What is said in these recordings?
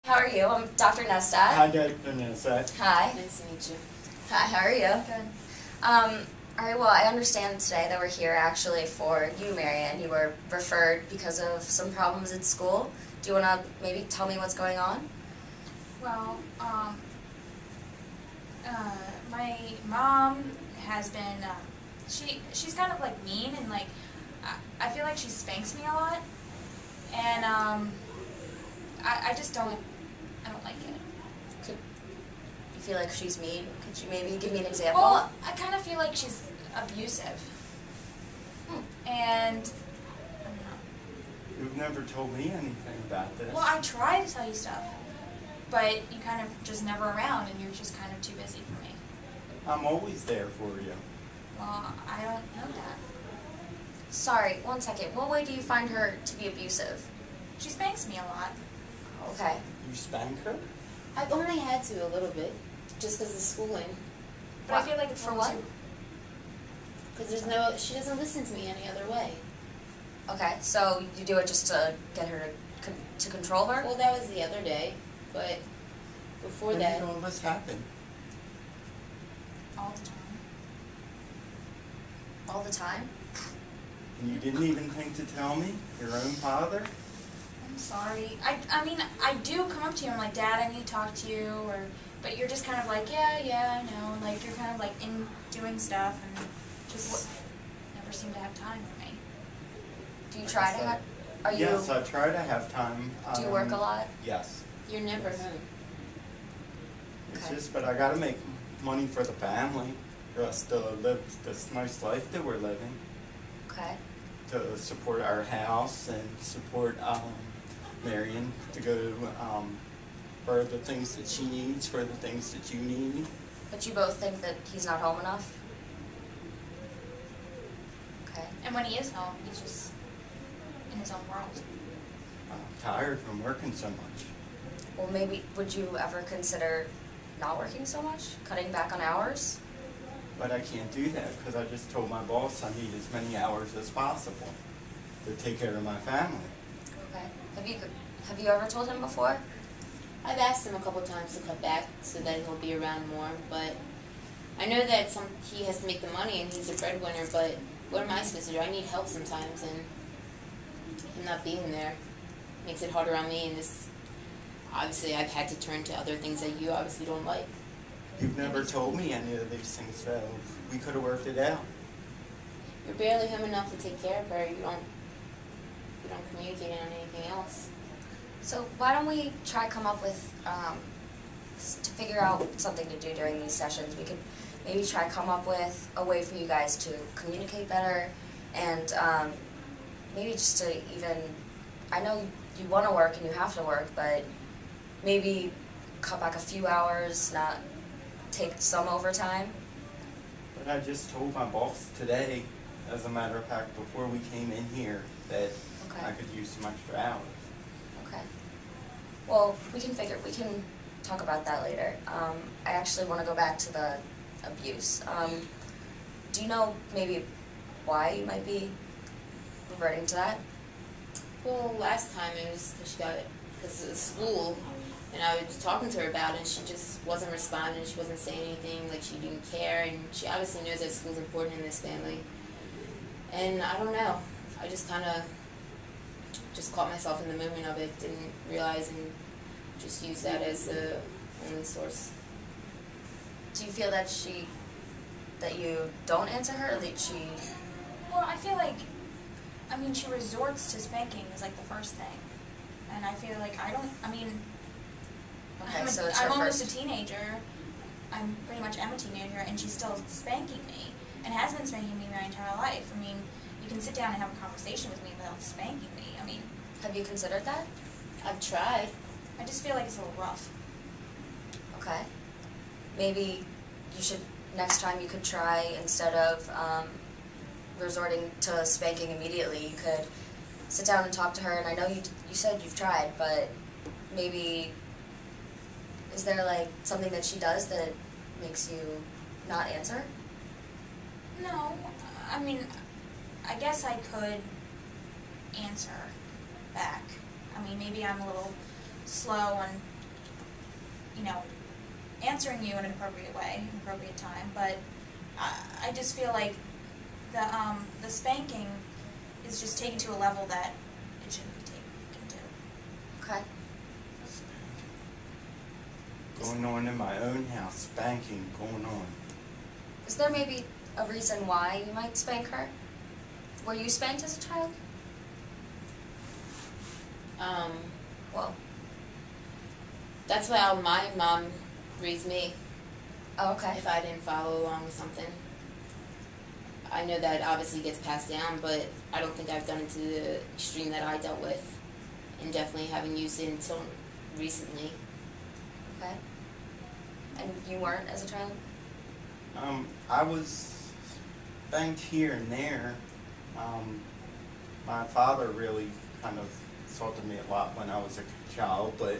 How are you? I'm Dr. Nestat. Hi, Dr. Nestat. Hi. Nice to meet you. Hi, how are you? Good. Alright, well, I understand today that we're here actually for you, Marianne. You were referred because of some problems at school. Do you want to maybe tell me what's going on? Well, my mom has been, she's kind of like mean and like, I feel like she spanks me a lot, and I just don't like it. You feel like she's mean? Could you maybe give me an example? Well, I kind of feel like she's abusive, and I don't know. You've never told me anything about this. Well, I try to tell you stuff, but you kind of just never around, and you're just kind of too busy for me. I'm always there for you. Well, I don't know that. Sorry, one second. What way do you find her to be abusive? She spanks me a lot. Okay. You spank her? I've only had to a little bit, just because of schooling. But I feel like it's For a what? little too. Because she doesn't listen to me any other way. Okay, so you do it just to get her to control her? Well, that was the other day, but before When that, did all this happen? All the time. All the time? And you didn't even think to tell me? Your own father? I'm sorry. I mean, I do come up to you and I'm like, Dad, I need to talk to you, but you're just kind of like, yeah, I know. Like, you're kind of like in doing stuff and just never seem to have time for me. Do you try to have... Yes, I try to have time. Do you work a lot? Yes. you're never home. It's Okay. just, but I gotta make money for the family for us to live this nice life that we're living. Okay. To support our house and support Marion to go for the things that she needs, for the things that you need. But you both think that he's not home enough? Okay. And when he is home, he's just in his own world. I'm tired from working so much. Well, maybe, would you ever consider not working so much? Cutting back on hours? But I can't do that because I just told my boss I need as many hours as possible to take care of my family. Okay. Have you ever told him before? I've asked him a couple times to cut back so that he'll be around more, but I know that he has to make the money and he's a breadwinner, but what am I supposed to do? I need help sometimes, and him not being there makes it harder on me, and obviously I've had to turn to other things that you obviously don't like. You've never told me any of these things, so we could have worked it out. You're barely home enough to take care of her. You don't communicate on anything else. So why don't we try come up with, to figure out something to do during these sessions. We could maybe try come up with a way for you guys to communicate better, and maybe just to even, I know you want to work and you have to work, but maybe cut back a few hours, not take some overtime. But I just told my boss today, as a matter of fact, before we came in here, that Okay. I could use some extra hours. Okay. Well, we can talk about that later. I actually want to go back to the abuse. Do you know maybe why you might be reverting to that? Well, last time it was because of school, and I was talking to her about it, and she just wasn't responding. She wasn't saying anything, like she didn't care, and she obviously knows that school's important in this family. And I don't know, I just kind of just caught myself in the moment of it, didn't realize, and just used that as the only source. Do you feel that you don't answer her, or that she... Well, I feel like, I mean, she resorts to spanking is like the first thing. And I feel like Okay, so it's her I'm almost first. a teenager. I'm pretty much am a teenager, and she's still spanking me, and has been spanking me my entire life. I mean, you can sit down and have a conversation with me without spanking me. I mean, Have you considered that? I've tried. I just feel like it's a little rough. Okay. Maybe you should, next time you could try, instead of resorting to spanking immediately, you could sit down and talk to her, and I know you said you've tried, but maybe, is there like something that she does that makes you not answer? No, I mean, I guess I could answer back. I mean, maybe I'm a little slow on you know, answering you in an appropriate way, an appropriate time, but I just feel like the spanking is just taken to a level that it shouldn't be taken to. Okay. Going on in my own house, spanking going on. Is there maybe a reason why you might spank her? Were you spanked as a child? Well, That's how my mom raised me. oh, okay. If I didn't follow along with something. I know that obviously gets passed down, but I don't think I've done it to the extreme that I dealt with, and definitely haven't used it until recently. Okay. And you weren't as a child? I was spanked here and there. My father really kind of assaulted me a lot when I was a child, but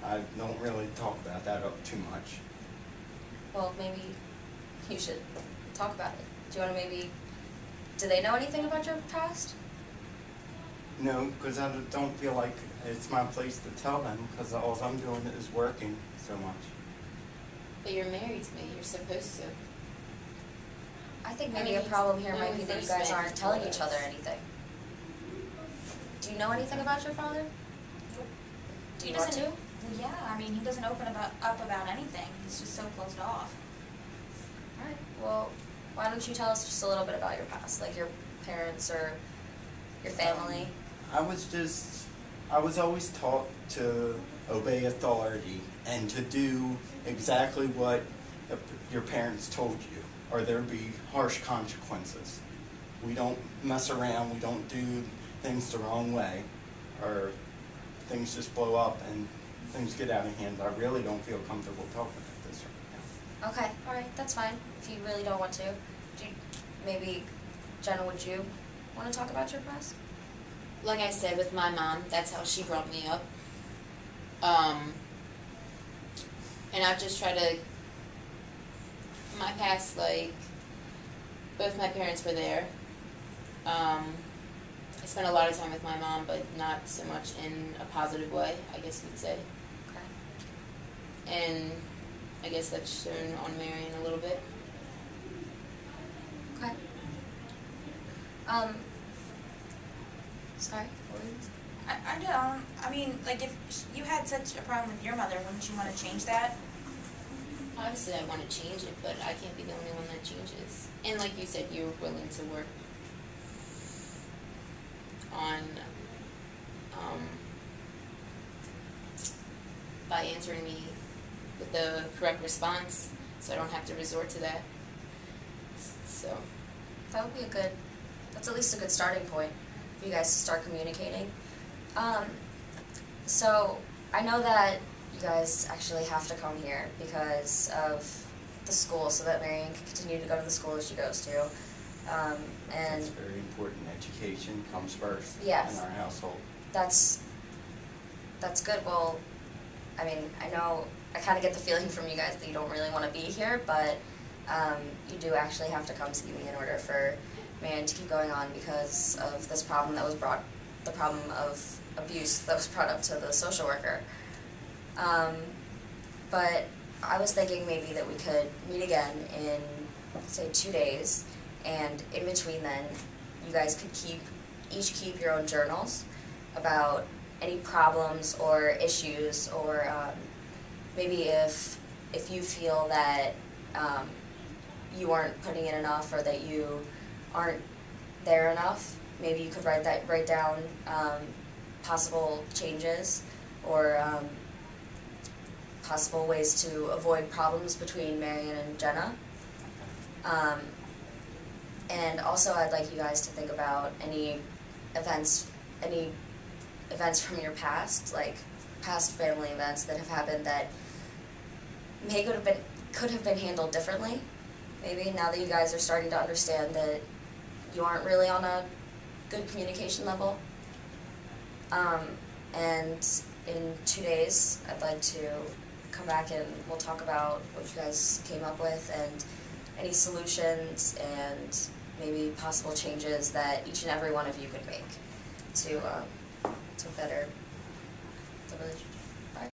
I don't really talk about that too much. Well, maybe you should talk about it. Do you want to maybe, do they know anything about your past? No, because I don't feel like it's my place to tell them, because all I'm doing is working so much. But you're married to me. You're supposed to. I think I maybe mean, a problem here when might we be that you first guys met, aren't he telling told each other us. anything. Do you know anything about your father? Do you He want to? doesn't- Yeah, I mean, he doesn't open up about anything. He's just so closed off. Alright, well, why don't you tell us just a little bit about your past, like your parents or your family? I was always taught to obey authority and to do exactly what your parents told you, or there'd be harsh consequences. We don't mess around, we don't do things the wrong way, or things just blow up and things get out of hand. I really don't feel comfortable talking about this right now. Okay, alright, that's fine, if you really don't want to. Maybe, Jenna, would you want to talk about your past? Like I said, with my mom, that's how she brought me up. And I've just tried to, my past, like, both my parents were there. I spent a lot of time with my mom, but not so much in a positive way, I guess you'd say. Okay. And I guess that's shown on Marion a little bit. Okay. Sorry, what were you saying? I don't. I mean, like, if you had such a problem with your mother, wouldn't you want to change that? Obviously, I want to change it, but I can't be the only one that changes. And like you said, you're willing to work on, by answering me with the correct response, so I don't have to resort to that. So, That would be that's at least a good starting point for you guys to start communicating. So, I know that you guys actually have to come here because of the school, so that Marion can continue to go to the school that she goes to. And It's very important. Education comes first Yes. in our household. that's good. Well, I mean, I know, I kind of get the feeling from you guys that you don't really want to be here, but you do actually have to come see me in order for Marion to keep going on because of this problem that was the problem of abuse that was brought up to the social worker. But I was thinking maybe that we could meet again in, say, 2 days, and in between then, you guys could each keep your own journals about any problems or issues, or maybe if you feel that you aren't putting in enough or that you aren't there enough, maybe you could write down possible changes or possible ways to avoid problems between Marion and Jenna. And also I'd like you guys to think about any events from your past, like past family events that have happened that could have been handled differently. Maybe now that you guys are starting to understand that you aren't really on a good communication level. And in 2 days, I'd like to come back and we'll talk about what you guys came up with and any solutions and maybe possible changes that each and every one of you could make to better the relationship.